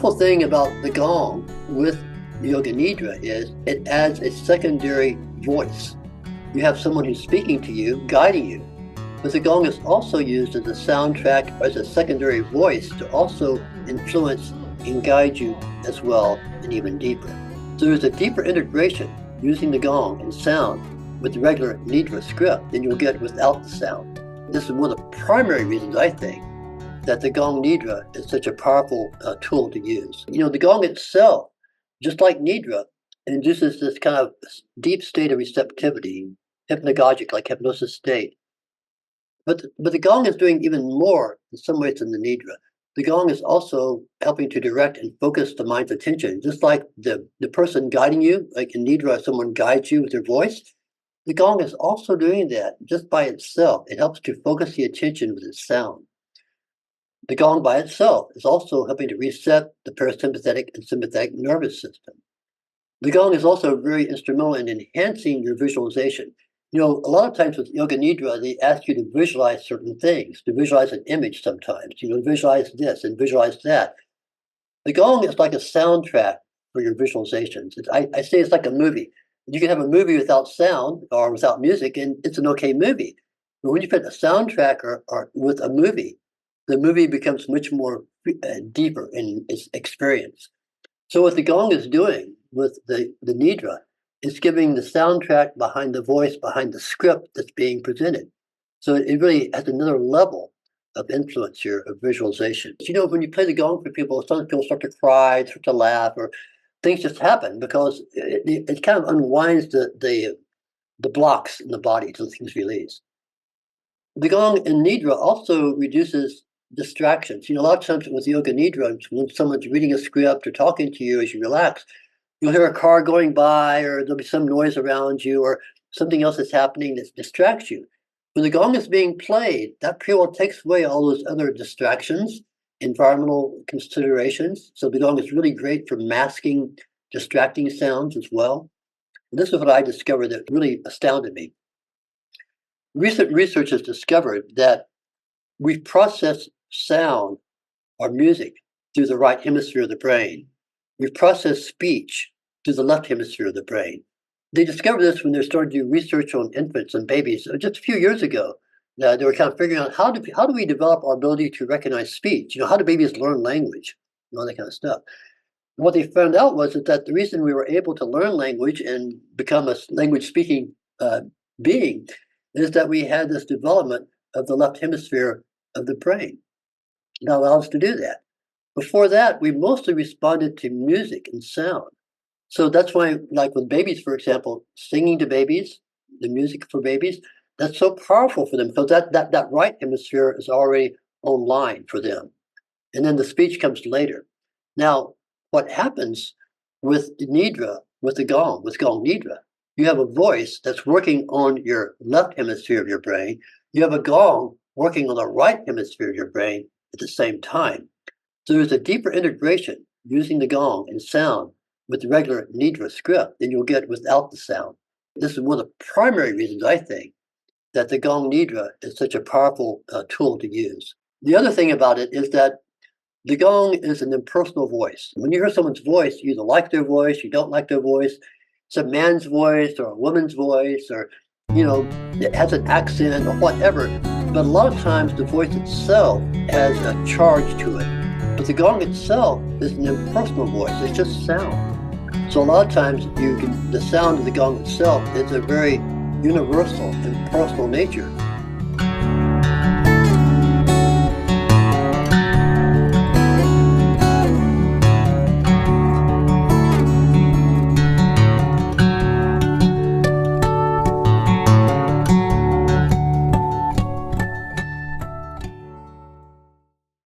wonderful thing about the gong with Yoga Nidra is it adds a secondary voice. You have someone who's speaking to you, guiding you. But the gong is also used as a soundtrack or as a secondary voice to also influence and guide you as well and even deeper. So there's a deeper integration using the gong and sound with the regular Nidra script than you'll get without the sound. This is one of the primary reasons I think that the Gong Nidra is such a powerful tool to use. You know, the gong itself, just like Nidra, induces this kind of deep state of receptivity, hypnagogic, like hypnosis state. But the gong is doing even more in some ways than the Nidra. The gong is also helping to direct and focus the mind's attention, just like the person guiding you, like in Nidra, someone guides you with their voice. The gong is also doing that just by itself. It helps to focus the attention with its sound. The gong by itself is also helping to reset the parasympathetic and sympathetic nervous system. The gong is also very instrumental in enhancing your visualization. You know, a lot of times with Yoga Nidra, they ask you to visualize certain things, to visualize an image sometimes, visualize this and visualize that. The gong is like a soundtrack for your visualizations. I say it's like a movie. You can have a movie without sound or without music, and it's an okay movie. But when you put a soundtrack or with a movie, the movie becomes much more deeper in its experience. So what the gong is doing with the Nidra is giving the soundtrack behind the voice, behind the script that's being presented. So it really has another level of influence here of visualization. You know, when you play the gong for people, some people start to cry, start to laugh, or things just happen because it kind of unwinds the blocks in the body until things release. The gong in Nidra also reduces distractions. You know, a lot of times with Yoga Nidra, when someone's reading a script or talking to you as you relax, you'll hear a car going by, or there'll be some noise around you, or something else that's happening that distracts you. When the gong is being played, that pretty well takes away all those other distractions, environmental considerations. So the gong is really great for masking distracting sounds as well. And this is what I discovered that really astounded me. Recent research has discovered that we process sound or music through the right hemisphere of the brain. We process speech through the left hemisphere of the brain. They discovered this when they started to do research on infants and babies just a few years ago. They were kind of figuring out how do we develop our ability to recognize speech? You know, how do babies learn language and all that kind of stuff? And what they found out was that the reason we were able to learn language and become a language-speaking being is that we had this development of the left hemisphere of the brain that allows us to do that. Before that, we mostly responded to music and sound. So that's why, like with babies, for example, singing to babies, the music for babies, that's so powerful for them because that right hemisphere is already online for them. And then the speech comes later. Now, what happens with Nidra, with Gong Nidra, you have a voice that's working on your left hemisphere of your brain. You have a gong working on the right hemisphere of your brain at the same time. So there's a deeper integration using the gong and sound with the regular Nidra script than you'll get without the sound. This is one of the primary reasons I think that the Gong Nidra is such a powerful tool to use. The other thing about it is that the gong is an impersonal voice. When you hear someone's voice, you either like their voice, you don't like their voice. It's a man's voice or a woman's voice, or, it has an accent or whatever. But a lot of times the voice itself has a charge to it. But the gong itself is an impersonal voice. It's just sound. So a lot of times the sound of the gong itself is a very universal and personal nature.